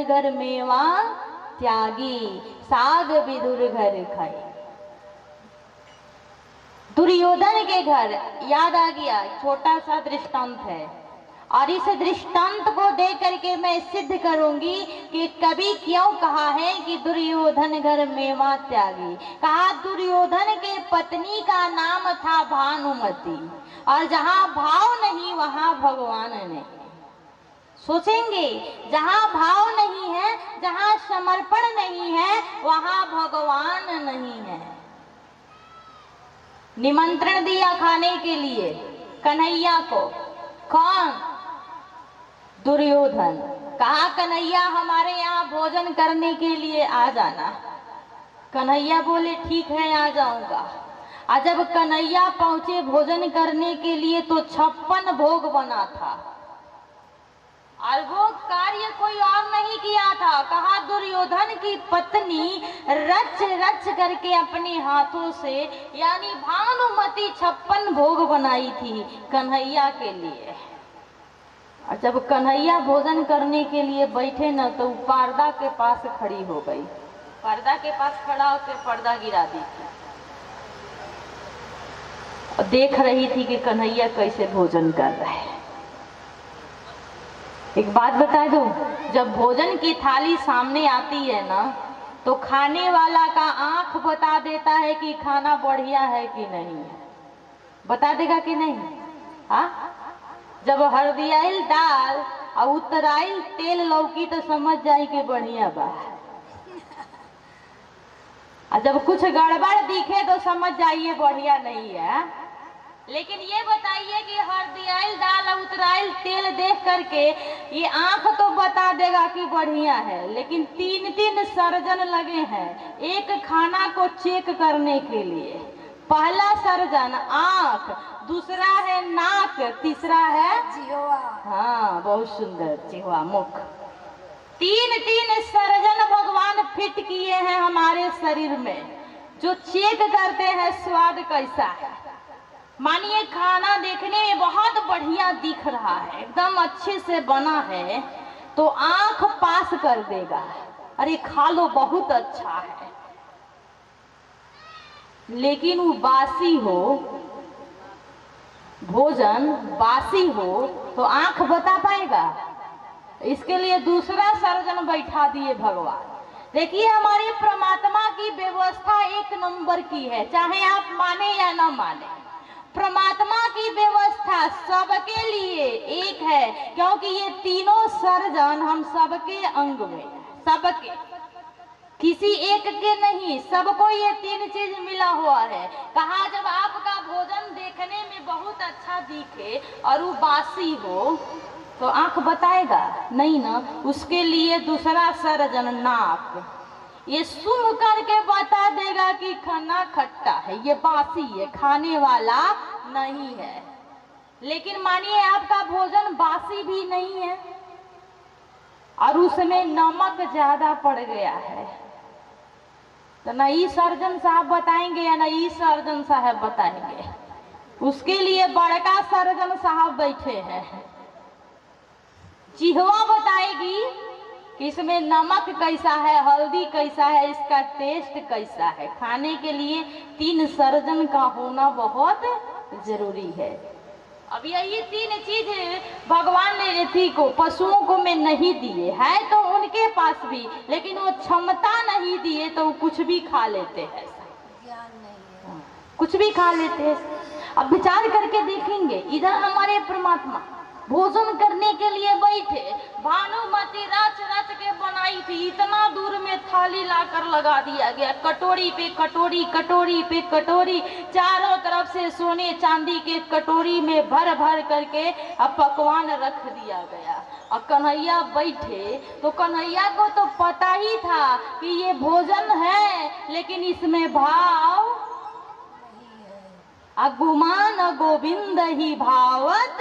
घर मेवा त्यागी, साग विदुर घर खाई। दुर्योधन के घर याद आ गया, छोटा सा दृष्टांत है, और इस दृष्टांत को देख करके मैं सिद्ध करूंगी कि कभी क्यों कहा है कि दुर्योधन घर मेवा त्यागी। कहा दुर्योधन के पत्नी का नाम था भानुमति, और जहां भाव नहीं वहां भगवान नहीं। सोचेंगे, जहां भाव नहीं है, जहां समर्पण नहीं है, वहां भगवान नहीं है। निमंत्रण दिया खाने के लिए कन्हैया को, कौन? दुर्योधन। कहा कन्हैया हमारे यहाँ भोजन करने के लिए आ जाना। कन्हैया बोले ठीक है आ जाऊंगा। और जब कन्हैया पहुंचे भोजन करने के लिए तो 56 भोग बना था, और वो कार्य कोई और नहीं किया था। कहा दुर्योधन की पत्नी रच रच करके अपने हाथों से, यानी भानुमति 56 भोग बनाई थी कन्हैया के लिए। और जब कन्हैया भोजन करने के लिए बैठे न तो पर्दा के पास खड़ी हो गई। पर्दा के पास खड़ा होकर पर्दा गिरा दी थी, और देख रही थी कि कन्हैया कैसे भोजन कर रहे हैं। एक बात बता दूं, जब भोजन की थाली सामने आती है ना, तो खाने वाला का आंख बता देता है कि खाना बढ़िया है कि नहीं है। बता देगा कि नहीं? हाँ, जब हरदियाइल दाल और उतराइल तेल लौकी तो समझ जाए कि बढ़िया बा, और जब कुछ गड़बड़ दिखे तो समझ जाइए बढ़िया नहीं है। लेकिन ये बताइए कि हरदियाइल दाल और उतराइल तेल देख करके ये आंख तो बता देगा कि बढ़िया है, लेकिन 3 सर्जन लगे हैं एक खाना को चेक करने के लिए। पहला सर्जन आंख, दूसरा है नाक, तीसरा है जिह्वा। हाँ, बहुत सुंदर, जिह्वा, मुख। 3 सर्जन भगवान फिट किए हैं हमारे शरीर में, जो चेक करते हैं स्वाद कैसा है। मानिए खाना देखने में बहुत बढ़िया दिख रहा है, एकदम अच्छे से बना है, तो आंख पास कर देगा, अरे खा लो बहुत अच्छा है। लेकिन वो बासी हो, भोजन बासी हो, तो आंख बता पाएगा? इसके लिए दूसरा सर्जन बैठा दिए भगवान। देखिए हमारी परमात्मा की व्यवस्था 1 नंबर की है, चाहे आप माने या न माने। परमात्मा की व्यवस्था सबके लिए एक है, क्योंकि ये तीनों सर्जन हम सबके अंग में, सबके, किसी एक के नहीं, सबको ये 3 चीज मिला हुआ है। कहा जब आपका भोजन देखने में बहुत अच्छा दिखे और वो बासी हो तो आंख बताएगा नहीं ना। उसके लिए दूसरा सर्जन नाक, ये सूंघ करके बता देगा कि खाना खट्टा है, ये बासी है, खाने वाला नहीं है। लेकिन मानिए आपका भोजन बासी भी नहीं है और उसमें नमक ज्यादा पड़ गया है, तो न ई सर्जन साहब बताएंगे या न ई सर्जन साहब बताएंगे। उसके लिए बड़का सर्जन साहब बैठे हैं, जिह्वा बताएगी कि इसमें नमक कैसा है, हल्दी कैसा है, इसका टेस्ट कैसा है। खाने के लिए 3 सर्जन का होना बहुत जरूरी है। अब यही 3 चीज भगवान ने थी को पशुओं को में नहीं दिए है, तो उनके पास भी, लेकिन वो क्षमता नहीं दिए तो कुछ भी खा लेते हैं, ज्ञान नहीं है, कुछ भी खा लेते हैं। अब विचार करके देखेंगे, इधर हमारे परमात्मा भोजन करने के लिए बैठे, भानुमति रच रच के बनाई थी, इतना दूर में थाली लाकर लगा दिया गया, कटोरी पे कटोरी, कटोरी पे कटोरी, चारों तरफ से सोने चांदी के कटोरी में भर भर करके अब पकवान रख दिया गया। और कन्हैया बैठे तो कन्हैया को तो पता ही था कि ये भोजन है, लेकिन इसमें भाव अगुमान गोविंद ही भावत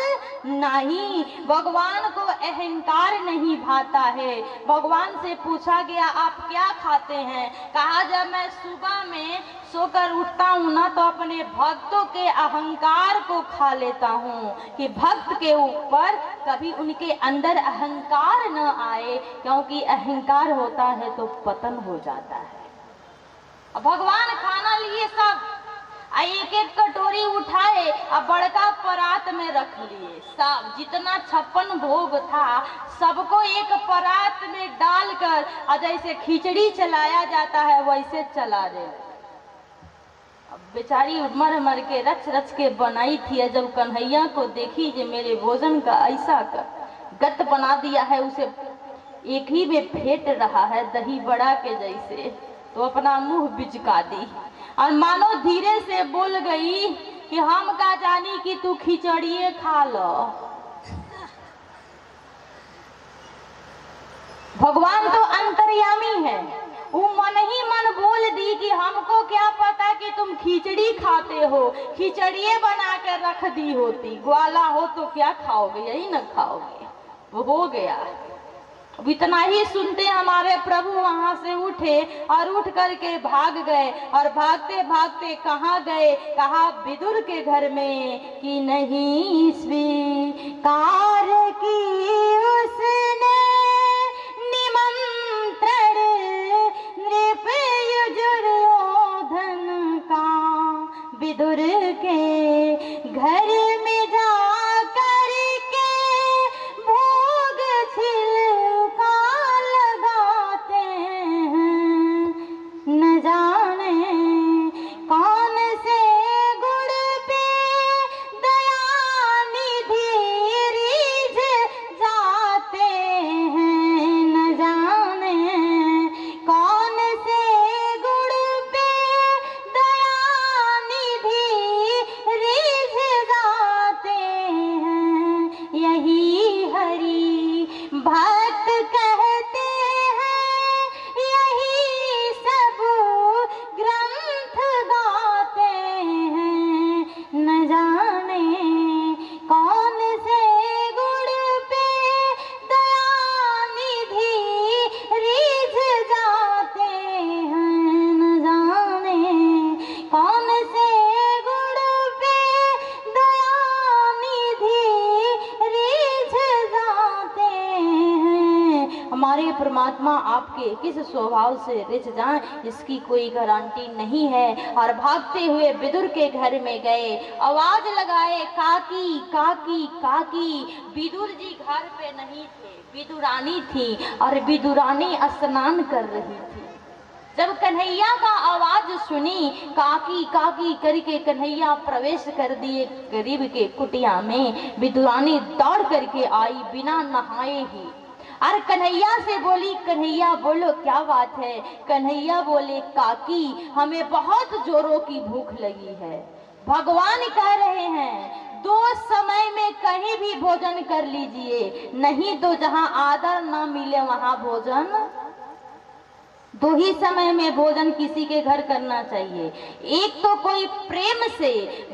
नहीं। भगवान को अहंकार नहीं भाता है। भगवान से पूछा गया आप क्या खाते हैं? कहा जब मैं सुबह में सोकर उठता हूँ ना तो अपने भक्तों के अहंकार को खा लेता हूँ कि भक्त के ऊपर कभी उनके अंदर अहंकार न आए, क्योंकि अहंकार होता है तो पतन हो जाता है। अब भगवान खाना लिए सब, एक एक कटोरी उठाए और बड़का परात में रख लिए। सब जितना 56 भोग था सबको एक परात में डालकर, और जैसे खिचड़ी चलाया जाता है वैसे चला दे। अब बेचारी मर मर के रच रच के बनाई थी, जब कन्हैया को देखी कि मेरे भोजन का ऐसा गत बना दिया है, उसे एक ही में फेंट रहा है दही बड़ा के जैसे, तो अपना मुंह बिचका दी और मानो धीरे से बोल गई कि हम का जानी कि तू खिचड़िए खा लो। भगवान तो अंतर्यामी है, वो मन ही मन बोल दी कि हमको क्या पता कि तुम खिचड़ी खाते हो, खिचड़िए बना कर रख दी होती, ग्वाला हो तो क्या खाओगे, यही न खाओगे। वो हो गया। अब इतना ही सुनते हमारे प्रभु वहां से उठे और उठ करके भाग गए, और भागते भागते कहाँ गए, कहा विदुर के घर में कि नहीं स्वीकार की उसने निमंत्रण नृप दुर्योधन का, विदुर के घर में जा करके भोग छिलका लगाते हैं, न जाने कौन से गुड़ पे दयानिधि रीझ जाते हैं, न जाने कौन से गुड़ पे दयानिधि रीझ जाते हैं, यही हरि भक्त कहते हैं, यही सब ग्रंथ गाते हैं, न जाने कौन से गुड़ पे दयानिधि रीझ जाते हैं, न जाने कौन से गुड़ पे दयानिधि रीझ जाते हैं। हमारे परमात्मा आपके किस स्वभाव से रिझ जाएं इसकी कोई गारंटी नहीं है। और भागते हुए विदुर के घर में गए, आवाज लगाए काकी काकी काकी। विदुर जी घर पे नहीं थे, विदुरानी थी, और विदुरानी स्नान कर रही थी। जब कन्हैया का आवाज सुनी, काकी काकी करके कन्हैया प्रवेश कर दिए गरीब के कुटिया में। विदुरानी दौड़ करके आई बिना नहाए ही, और कन्हैया से बोली, कन्हैया बोलो क्या बात है। कन्हैया बोले, काकी हमें बहुत जोरों की भूख लगी है, भगवान कह रहे हैं 2 समय में कहीं भी भोजन कर लीजिए, नहीं तो जहां आदर ना मिले वहां भोजन। 2 ही समय में भोजन किसी के घर करना चाहिए। एक तो कोई प्रेम से,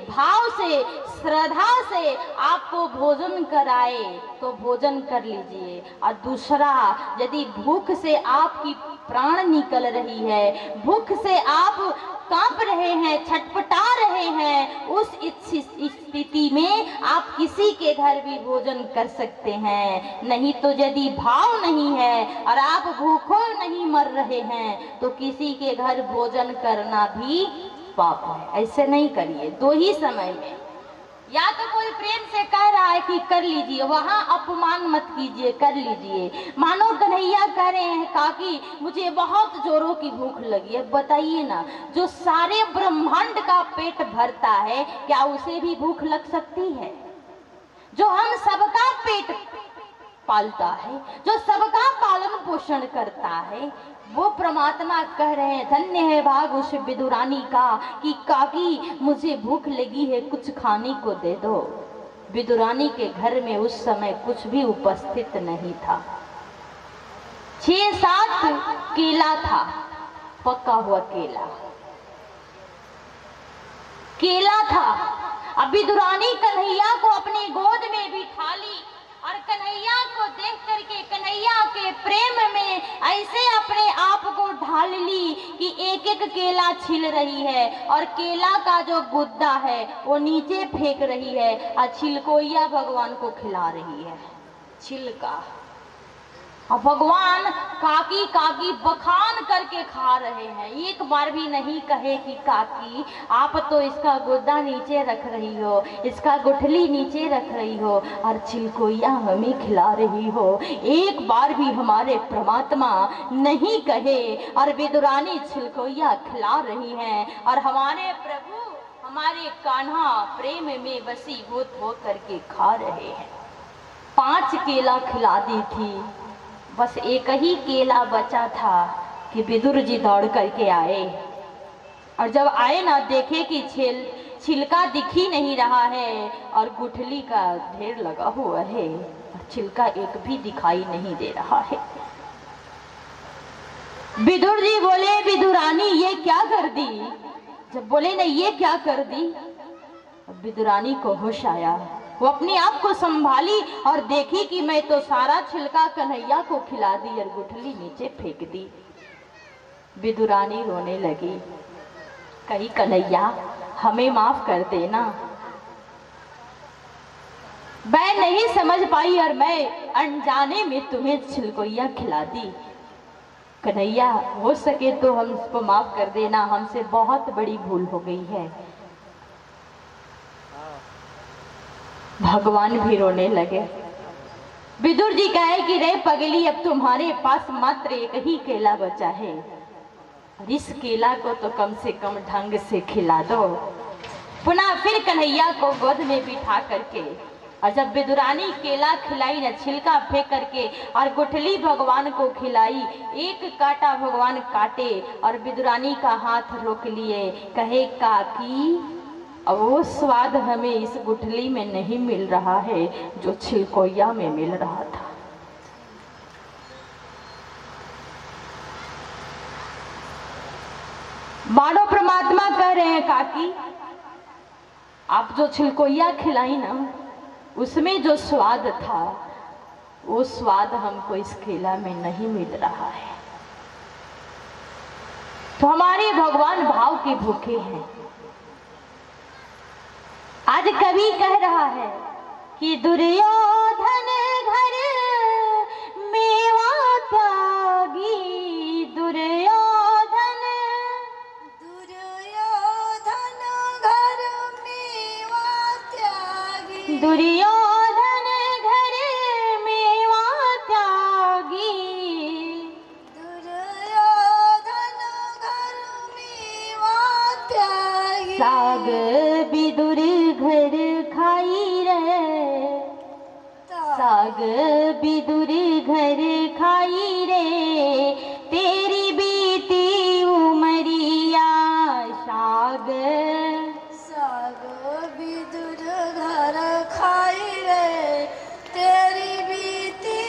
भाव से, श्रद्धा से आपको भोजन कराए तो भोजन कर लीजिए, और दूसरा यदि भूख से आपकी प्राण निकल रही है, भूख से आप कांप रहे हैं, छटपटा रहे हैं, उस स्थिति में आप किसी के घर भी भोजन कर सकते हैं। नहीं तो यदि भाव नहीं है और आप भूखों नहीं मर रहे हैं तो किसी के घर भोजन करना भी पाप है। ऐसे नहीं करिए 2 ही समय में। या तो कोई प्रेम से कह रहा है कि कर लीजिए, वहां अपमान मत कीजिए, कर लीजिए। मानो कन्हैया कह रहे हैं, काकी मुझे बहुत जोरों की भूख लगी है। बताइए ना, जो सारे ब्रह्मांड का पेट भरता है क्या उसे भी भूख लग सकती है? जो हम सबका पेट पालता है, जो सबका पालन पोषण करता है, वो परमात्मा कह रहे हैं धन्य है भाग उस विदुरानी का कि काकी मुझे भूख लगी है, कुछ खाने को दे दो। विदुरानी के घर में उस समय कुछ भी उपस्थित नहीं था। 6-7 केला था, पका हुआ केला था। अब विदुरानी कन्हैया को अपनी गोद में बिठा ली, और कन्हैया को देख करके कन्हैया के प्रेम में ऐसे अपने आप को ढाल ली कि एक एक केला छिल रही है, और केला का जो गुद्दा है वो नीचे फेंक रही है, और छिलकोइया भगवान को खिला रही है। छिलका। और भगवान काकी काकी बखान करके खा रहे हैं। एक बार भी नहीं कहे कि काकी आप तो इसका गुद्दा नीचे रख रही हो, इसका गुठली नीचे रख रही हो और छिलकोइया हमें खिला रही हो। एक बार भी हमारे परमात्मा नहीं कहे और विदुरानी छिलकोइया खिला रही हैं और हमारे प्रभु हमारे कान्हा प्रेम में वशीभूत हो करके खा रहे हैं। 5 केला खिला दी थी, बस एक ही केला बचा था कि विदुर जी दौड़ करके आए और जब आए ना देखे कि छिलका दिख ही नहीं रहा है और गुठली का ढेर लगा हुआ है और छिलका एक भी दिखाई नहीं दे रहा है। विदुर जी बोले विदुरानी ये क्या कर दी? जब बोले ना ये क्या कर दी, विदुरानी को होश आया। वो अपने आप को संभाली और देखी कि मैं तो सारा छिलका कन्हैया को खिला दी और गुठली नीचे फेंक दी। विदुरानी रोने लगी, कही कन्हैया हमें माफ कर देना, मैं नहीं समझ पाई और मैं अनजाने में तुम्हें छिलकोइया खिला दी। कन्हैया हो सके तो हम इसको माफ कर देना, हमसे बहुत बड़ी भूल हो गई है। भगवान भी रोने लगे। विदुर जी कहे कि रे पगली अब तुम्हारे पास मात्र एक ही केला बचा है और इस केला को तो कम से कम ढंग से खिला दो। पुनः फिर कन्हैया को गोद में बिठा करके और जब विदुरानी केला खिलाई न छिलका फेंक करके और गुठली भगवान को खिलाई, एक कांटा भगवान काटे और विदुरानी का हाथ रोक लिए, कहे काकी अब वो स्वाद हमें इस गुठली में नहीं मिल रहा है जो छिलकोइया में मिल रहा था। मानो परमात्मा कह रहे हैं काकी आप जो छिलकोइया खिलाई ना उसमें जो स्वाद था वो स्वाद हमको इस केला में नहीं मिल रहा है। तो हमारे भगवान भाव के भूखे हैं। आज कवि कह रहा है कि दुर्योधन घर मेवा त्यागी, दुर्योधन घर मेवा त्यागी, दुर्योधन घर मेवा त्यागी, दुर्योधन घर मेवा त्यागी, साग विदुर घर खाई रे, साग विदुर घर खाई रे, तेरी बीती उमरिया साग, साग विदुर घर खाई रे, तेरी बीती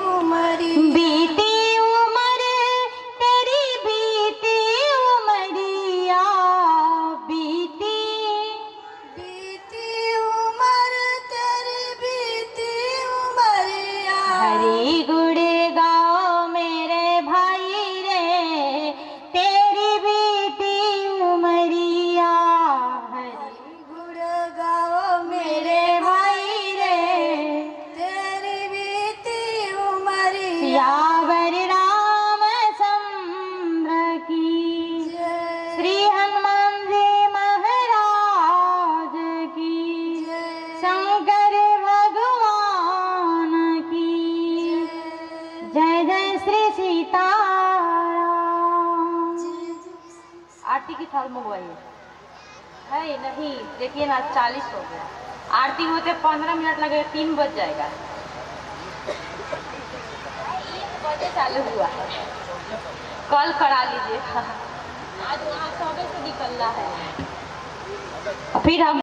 उमरी, बीती उमर तेरी बीती उमरिया, बीती हरी गुड़ गाओ मेरे भाई रे, तेरी बीती उमरिया, हरी गुड़ गाओ मेरे भाई रे, तेरी बीती उमरिया, यावर रामचंद्र की श्री हनुमान जी महाराज की, शंकर भगवान की जय जय श्री सीताराम। आरती की थाल मंगवाइए है नहीं, देखिए ना 40 हो गया, आरती होते 15 मिनट लगेगा, 3 बज जाएगा, 1 बजे चालू हुआ है, कल करा लीजिए, आज वहाँ 100 से निकलना है। फिर हम